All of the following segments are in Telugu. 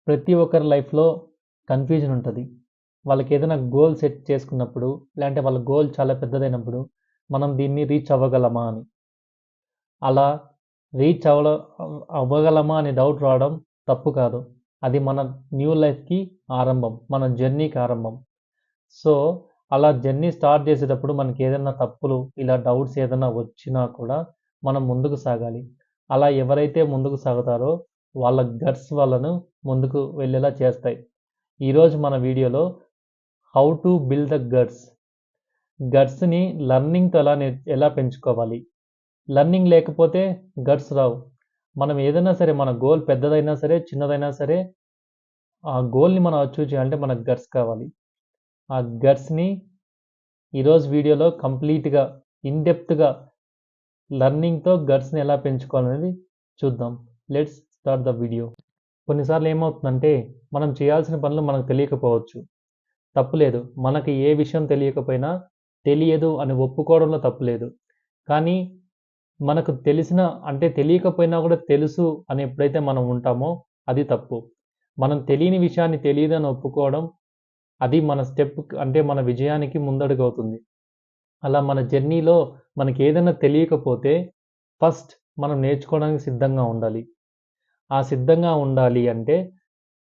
ప్రతి ఒక్కరి లైఫ్‌లో కన్‌ఫ్యూజన్ ఉంటది. వాళ్ళకేదైనా గోల్ సెట్ చేసుకున్నప్పుడు, లేదంటే వాళ్ళ గోల్ చాలా పెద్దదైనప్పుడు, మనం దీన్ని రీచ్ అవ్వగలమా అని. అలా రీచ్ అవ్వగలమా అని డౌట్ రావడం తప్పు కాదు. అది మన న్యూ లైఫ్‌కి ఆరంభం. మన జర్నీకి ఆరంభం. సో, అలా జర్నీ స్టార్ట్ చేసేటప్పుడు మనకేదన్నా తప్పులు, ఇలా డౌట్స్ ఏదన్నా వచ్చినా కూడా మనం ముందుకు సాగాలి. అలా ఎవరైతే ముందుకు సాగుతారో వాళ్ళ గట్స్ వాళ్ళను ముందుకు వెళ్ళేలా చేస్తాయి. ఈరోజు మన వీడియోలో హౌ టు బిల్డ్ ద గట్స్‌ని లెర్నింగ్‌తో ఎలా పెంచుకోవాలి? లెర్నింగ్ లేకపోతే గట్స్ రావు. మనం ఏదైనా సరే మన గోల్ పెద్దదైనా సరే, చిన్నదైనా సరే ఆ గోల్‌ని మనం అచీవ్ చేయాలంటే మనకు గట్స్ కావాలి. ఆ గట్స్‌ని ఈరోజు వీడియోలో కంప్లీట్‌గా, ఇన్ డెప్త్‌గా లెర్నింగ్‌తో గట్స్‌ని ఎలా పెంచుకోవాలనేది చూద్దాం. Let's start the video. కొన్నిసార్లు ఏమవుతుందంటే, మనం చేయాల్సిన పనులు మనకు తెలియకపోవచ్చు. తప్పులేదు. మనకి ఏ విషయం తెలియకపోయినా, తెలియదు అని ఒప్పుకోవడంలో తప్పులేదు. కానీ మనకు తెలియకపోయినా కూడా తెలుసు అని ఎప్పుడైతే మనం ఉంటామో అది తప్పు. మనం తెలియని విషయాన్ని తెలీదని ఒప్పుకోవడం, అది మన మన విజయానికి ముందడుగవుతుంది. అలా మన జర్నీలో మనకేదైనా తెలియకపోతే ఫస్ట్ మనం నేర్చుకోవడానికి సిద్ధంగా ఉండాలి. ఆ సిద్ధంగా ఉండాలి అంటే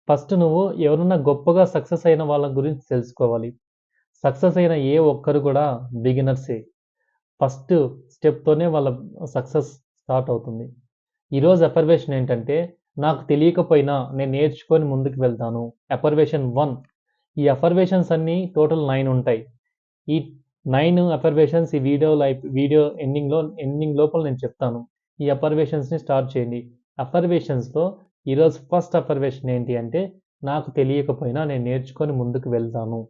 ఫస్ట్ నువ్వు ఎవరన్నా గొప్పగా సక్సెస్ అయిన వాళ్ళ గురించి తెలుసుకోవాలి. సక్సెస్ అయిన ఏ ఒక్కరు కూడా బిగినర్సే. ఫస్ట్ స్టెప్‌తోనే వాళ్ళ సక్సెస్ స్టార్ట్ అవుతుంది. ఈరోజు అఫర్మేషన్ ఏంటంటే, నాకు తెలియకపోయినా నేను నేర్చుకొని ముందుకు వెళ్తాను. అఫర్మేషన్ 1. ఈ అఫర్మేషన్స్ అన్నీ టోటల్ 9 ఉంటాయి. ఈ 9 అఫర్మేషన్స్ ఈ వీడియో ఎండింగ్ లోపల నేను చెప్తాను. ఈ అఫర్మేషన్స్‌ని స్టార్ట్ చేయండి. అఫర్మేషన్స్‌లో ఈరోజు ఫస్ట్ అఫర్మేషన్ ఏంటి అంటే, నాకు తెలియకపోయినా నేను నేర్చుకొని ముందుకు వెళ్తాను.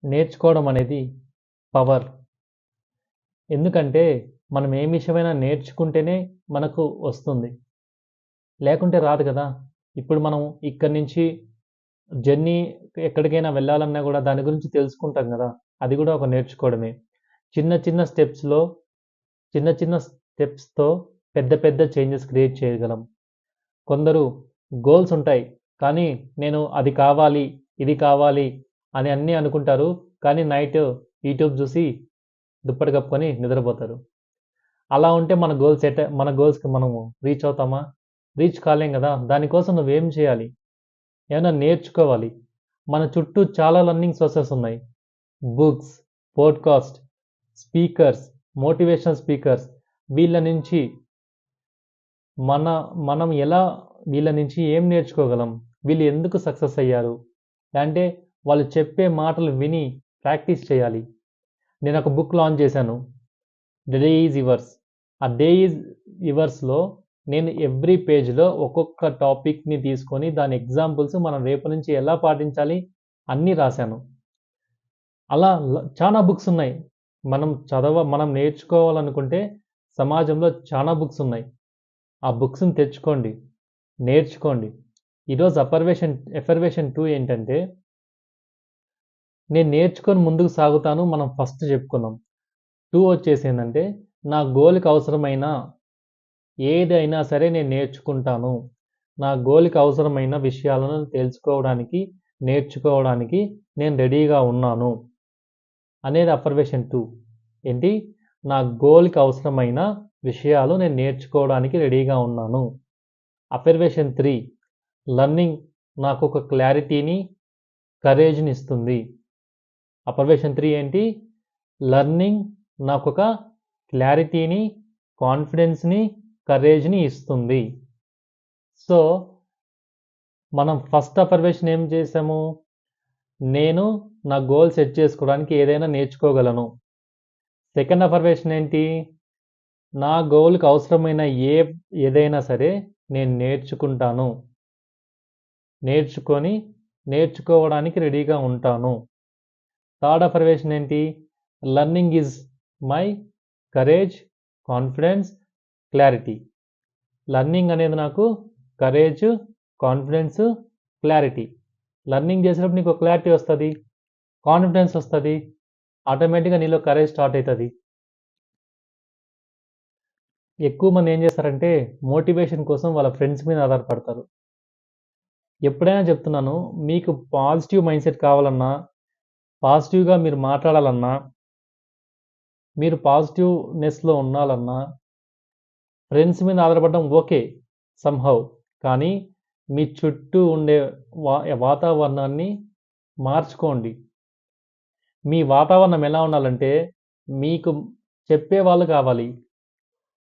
నేర్చుకోవడం అనేది పవర్. ఎందుకంటే మనం ఏ విషయమైనా నేర్చుకుంటేనే మనకు వస్తుంది. లేకుంటే రాదు కదా! ఇప్పుడు మనం ఇక్కడి నుంచి జర్నీ ఎక్కడికైనా వెళ్ళాలన్నా గూడా దాని గురించి తెలుసుకుంటాం గదా! అది గూడా ఒక నేర్చుకోవడమే. చిన్న చిన్న స్టెప్స్‌లో చిన్న చిన్న స్టెప్స్‌తో పెద్ద పెద్ద చేంజెస్ క్రియేట్ చేయగలం. కొందరు గోల్స్ ఉంటాయి. కానీ నేను అది కావాలి, ఇది కావాలి అని అన్నీ అనుకుంటారు. కానీ నైట్ యూట్యూబ్ జూసి దుప్పటి కప్పుకొని నిద్రపోతారు. అలా ఉంటే మన గోల్స్‌కి మనము రీచ్ అవుతామా? రీచ్ కాలేం గదా! దానికోసం నువ్వేం చేయాలి? ఏమైనా నేర్చుకోవాలి. మన చుట్టూ చాలా లెర్నింగ్ సోర్సెస్ ఉన్నాయి. Books, podcast, speakers, motivational speakers వీళ్ళ నుంచి మన మనం ఎలా వీళ్ళ నుంచి ఏం నేర్చుకోగలం? వీళ్ళు ఎందుకు సక్సెస్ అయ్యారు? అంటే వాళ్ళు చెప్పే మాటలు విని ప్రాక్టీస్ చేయాలి. నేనొక బుక్ లాంచ్ చేశాను. 'The day is yours'. ఆ 'డే ఈజ్ యువర్స్‌లో' నేను ఎవ్రీ పేజ్‌లో ఒక్కొక్క టాపిక్‌ని తీసుకొని దాని ఎగ్జాంపుల్స్ మనం రేపటి నుంచి ఎలా పాటించాలి అన్నీ రాశాను. అలా చానా బుక్స్ ఉన్నాయి. మనం నేర్చుకోవాలనుకుంటే సమాజంలో చానా బుక్స్ ఉన్నాయి. ఆ బుక్స్‌ని తెచ్చుకోండి. నేర్చుకోండి. ఈరోజు అఫర్మేషన్ 2 ఏంటంటే, నేను నేర్చుకొని ముందుకు సాగుతాను మనం ఫస్ట్ చెప్పుకున్నాం. 2 వచ్చేసి ఏందంటే, నా గోల్‌కి అవసరమైన ఏదైనా సరే నేను నేర్చుకుంటాను. నా గోల్‌కి అవసరమైన విషయాలను నేర్చుకోవడానికి నేను రెడీగా ఉన్నాను. అనేది అఫర్మేషన్ 2. ఏంటి? నా గోల్‌కి అవసరమైన విషయాలు నేను నేర్చుకోవడానికి రెడీగా ఉన్నాను. అఫర్మేషన్ 3. లెర్నింగ్ నాకొక క్లారిటీని, కరేజ్‌ని ఇస్తుంది. అఫర్మేషన్ 3 ఏంటి? లెర్నింగ్ నాకొక క్లారిటీని, కాన్ఫిడెన్స్‌ని, కరేజ్‌ని ఇస్తుంది. సో, మనం ఫస్ట్ అఫర్మేషన్ ఏం చేసాము? నేను నా గోల్ సెట్ చేసుకోవడానికి ఏదైనా నేర్చుకోగలను. సెకండ్ అఫర్మేషన్ ఏంటి? నా గోల్‌కి అవసరమైన ఏదైనా సరే నేను నేర్చుకుంటాను. నేర్చుకోవడానికి రెడీగా ఉంటాను. థర్డ్ అఫర్మేషన్ ఏంటి? Learning is my courage, confidence, clarity. Learning అనేది నాకు కరేజ్, కాన్ఫిడెన్స్, క్లారిటీ. లెర్నింగ్ చేసేటప్పుడు నీకు క్లారిటీ వస్తది. కాన్ఫిడెన్స్ వస్తది. ఆటోమేటిక్‌గా నీలో కరేజ్ స్టార్ట్ అయితది. ఎక్కువ మంది ఏం చేస్తారంటే మోటివేషన్ కోసం వాళ్ళ ఫ్రెండ్స్ మీద ఆధారపడతారు. ఎప్పుడైనా చెప్తున్నాను, మీకు పాజిటివ్ మైండ్ సెట్ కావాలన్నా, పాజిటివ్‌గా మీరు మాట్లాడాలన్నా, మీరు పాజిటివ్‌నెస్‌లో ఉండాలన్నా, ఫ్రెండ్స్ మీద ఆధారపడడం ఓకే. సమ్‌హౌ. కానీ మీ చుట్టూ ఉండే వాతావరణాన్ని మార్చుకోండి. మీ వాతావరణం ఎలా ఉండాలంటే, మీకు చెప్పేవాళ్ళు కావాలి.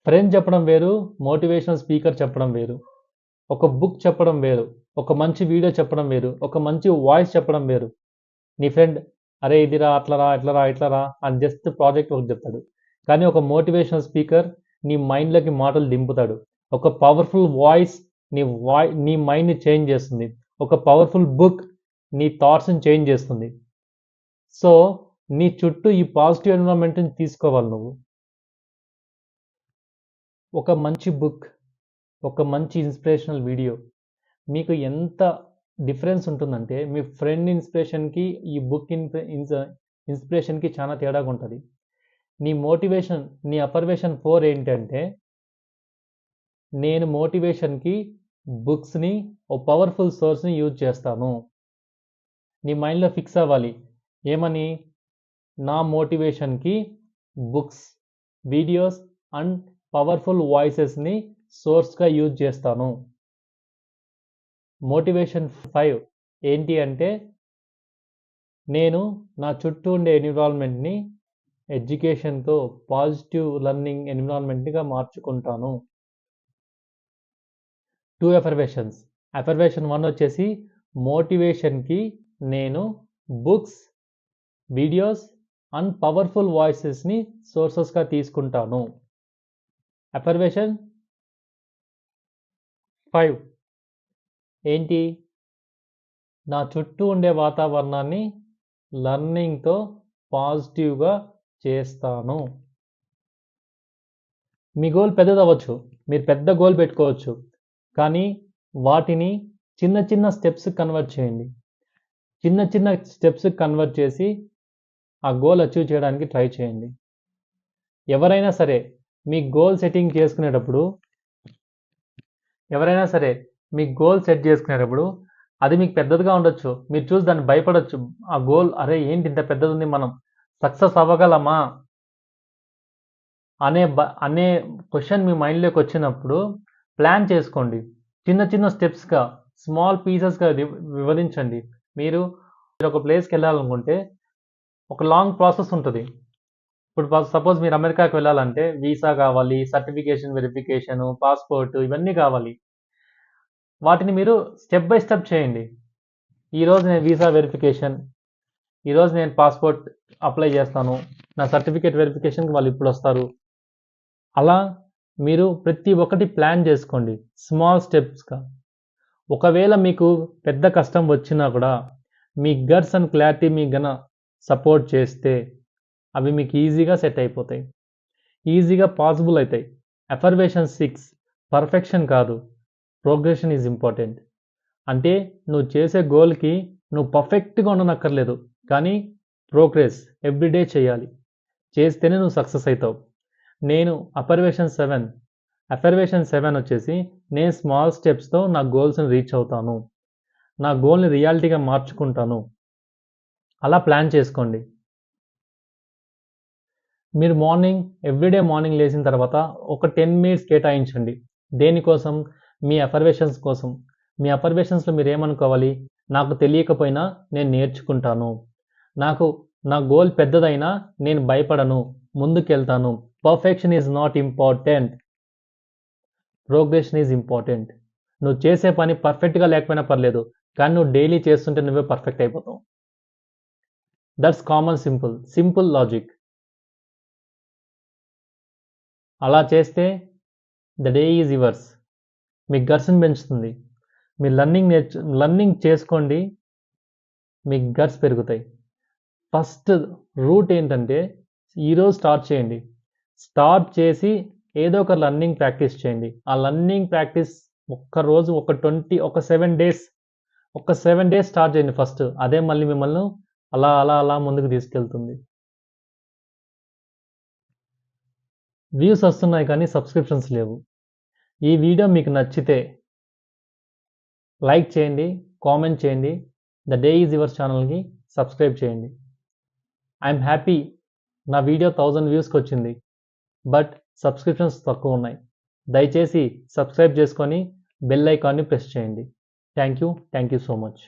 ఫ్రెండ్ చెప్పడం వేరు, మోటివేషనల్ స్పీకర్ చెప్పడం వేరు. ఒక బుక్ చెప్పడం వేరు. ఒక మంచి వీడియో చెప్పడం వేరు. ఒక మంచి వాయిస్ చెప్పడం వేరు. నీ ఫ్రెండ్ అరే ఇది రా, అట్లా రా, ఇట్లా రా, ఇట్లా రా అని జస్ట్ ప్రాజెక్ట్ ఒకటి చెప్తాడు. కానీ ఒక మోటివేషనల్ స్పీకర్ నీ మైండ్లోకి మాటలు దింపుతాడు. ఒక పవర్ఫుల్ వాయిస్ నీ మైండ్ని చేంజ్ చేస్తుంది. ఒక పవర్ఫుల్ బుక్ నీ థాట్స్ని చేంజ్ చేస్తుంది. సో నీ చుట్టూ ఈ పాజిటివ్ ఎన్విరాన్మెంట్ని తీసుకోవాలి నువ్వు. ఒక మంచి బుక్, ఒక మంచి ఇన్స్పిరేషనల్ వీడియో మీకు ఎంత డిఫరెన్స్ ఉంటుందంటే, మీ ఫ్రెండ్ ఇన్స్పిరేషన్కి ఈ బుక్ ఇన్స్పిరేషన్కి చాలా తేడాగా ఉంటుంది. నీ అఫర్మేషన్ 4 ఏంటంటే, నేను మోటివేషన్కి బుక్స్ని ఓ పవర్ఫుల్ సోర్స్ని యూజ్ చేస్తాను. నీ మైండ్లో ఫిక్స్ అవ్వాలి. ఏమని? నా మోటివేషన్కి బుక్స్, వీడియోస్ అండ్ పవర్ఫుల్ వాయిసెస్ని సోర్స్గా యూజ్ చేస్తాను. మోటివేషన్ 5 ఏంటి అంటే, నేను నా చుట్టూ ఉండే ఎన్విరాన్మెంట్ని ఎడ్యుకేషన్తో పాజిటివ్ లెర్నింగ్ ఎన్విరాన్మెంట్గా మార్చుకుంటాను. 2 అఫర్మేషన్స్. అఫర్మేషన్ 1 వచ్చేసి, మోటివేషన్కి నేను బుక్స్, వీడియోస్ అండ్ పవర్ఫుల్ వాయిసెస్ని సోర్సెస్గా తీసుకుంటాను. అఫర్మేషన్ 5 ఏంటి? నా చుట్టూ ఉండే వాతావరణాన్ని లెర్నింగ్తో పాజిటివ్గా చేస్తాను. మీ గోల్ పెద్దదవ్వచ్చు, మీరు పెద్ద గోల్ పెట్టుకోవచ్చు, కానీ వాటిని చిన్న చిన్న స్టెప్స్ కన్వర్ట్ చేయండి. చిన్న చిన్న స్టెప్స్ కన్వర్ట్ చేసి ఆ గోల్ అచీవ్ చేయడానికి ట్రై చేయండి. ఎవరైనా సరే మీ గోల్ సెట్ చేసుకునేటప్పుడు అది మీకు పెద్దదిగా ఉండొచ్చు. మీరు చూసి దాన్ని భయపడొచ్చు. ఆ గోల్ అరే ఏంటి ఇంత పెద్దది ఉంది, మనం సక్సెస్ అవ్వగలమా అనే క్వశ్చన్ మీ మైండ్లోకి వచ్చినప్పుడు ప్లాన్ చేసుకోండి. చిన్న చిన్న స్టెప్స్గా, స్మాల్ పీసెస్గా వివరించండి. మీరు ఒక ప్లేస్కి వెళ్ళాలనుకుంటే ఒక లాంగ్ ప్రాసెస్ ఉంటుంది. ఇప్పుడు సపోజ్ మీరు అమెరికాకి వెళ్ళాలంటే వీసా కావాలి, సర్టిఫికేషన్ వెరిఫికేషన్, పాస్పోర్ట్ ఇవన్నీ కావాలి. వాటిని మీరు స్టెప్ బై స్టెప్ చేయండి. ఈరోజు నేను వీసా వెరిఫికేషన్, ఈరోజు నేను పాస్పోర్ట్ అప్లై చేస్తాను, నా సర్టిఫికేట్ వెరిఫికేషన్కి వాళ్ళు ఇప్పుడు వస్తారు. అలా మీరు ప్రతి ఒక్కటి ప్లాన్ చేసుకోండి స్మాల్ స్టెప్స్గా. ఒకవేళ మీకు పెద్ద కష్టం వచ్చినా కూడా మీ గట్స్ అండ్ క్లారిటీ మీకు గన సపోర్ట్ చేస్తే అవి మీకు ఈజీగా సెట్ అయిపోతాయి, ఈజీగా పాసిబుల్ అవుతాయి. అఫర్మేషన్ 6 పర్ఫెక్షన్ కాదు, ప్రోగ్రెషన్ ఈజ్ ఇంపార్టెంట్. అంటే నువ్వు చేసే గోల్కి నువ్వు పర్ఫెక్ట్గా ఉండనక్కర్లేదు, కానీ ప్రోగ్రెస్ ఎవ్రీడే చేయాలి. చేస్తేనే నువ్వు సక్సెస్ అవుతావు. నేను అఫర్మేషన్ 7 వచ్చేసి, నేను స్మాల్ స్టెప్స్తో నా గోల్స్ని రీచ్ అవుతాను, నా గోల్ని రియాలిటీగా మార్చుకుంటాను. అలా ప్లాన్ చేసుకోండి. మీరు ఎవ్రీడే మార్నింగ్ లేచిన తర్వాత ఒక 10 మినిట్స్ కేటాయించండి. దేనికోసం? మీ అఫర్మేషన్స్ కోసం. మీ అఫర్మేషన్స్లో మీరు ఏమనుకోవాలి? నాకు తెలియకపోయినా నేను నేర్చుకుంటాను, నా గోల్ పెద్దదైనా నేను భయపడను, ముందుకెళ్తాను. Perfection is not important, progression is important. నువ్వు చేసే పని పర్ఫెక్ట్గా లేకపోయినా పర్లేదు, కానీ నువ్వు డైలీ చేస్తుంటే నువ్వే పర్ఫెక్ట్ అయిపోతావు. That's common simple logic. అలా చేస్తే ద డే ఈజ్ యువర్స్. మీకు గట్స్ని పెంచుతుంది. మీరు లర్నింగ్ చేసుకోండి, మీకు గట్స్ పెరుగుతాయి. ఫస్ట్ రూట్ ఏంటంటే, ఈరోజు స్టార్ట్ చేయండి. స్టార్ట్ చేసి ఏదో ఒక లర్నింగ్ ప్రాక్టీస్ చేయండి. ఆ లర్నింగ్ ప్రాక్టీస్ ఒక్కరోజు ఒక 7 డేస్ స్టార్ట్ చేయండి ఫస్ట్. అదే మళ్ళీ మిమ్మల్ని అలా ముందుకు తీసుకెళ్తుంది. వ్యూస్ వస్తున్నాయి కానీ సబ్స్క్రిప్షన్స్ లేవు. ఈ వీడియో మీకు నచ్చితే లైక్ చేయండి, కామెంట్ చేయండి, ద డే ఈజ్ యువర్స్ ఛానల్కి సబ్స్క్రైబ్ చేయండి. ఐఎమ్ హ్యాపీ నా వీడియో 1000 వ్యూస్కి వచ్చింది, బట్ సబ్స్క్రిప్షన్స్ తక్కువ ఉన్నాయి. దయచేసి సబ్స్క్రైబ్ చేసుకొని బెల్ ఐకాన్ని ప్రెస్ చేయండి. Thank you so much.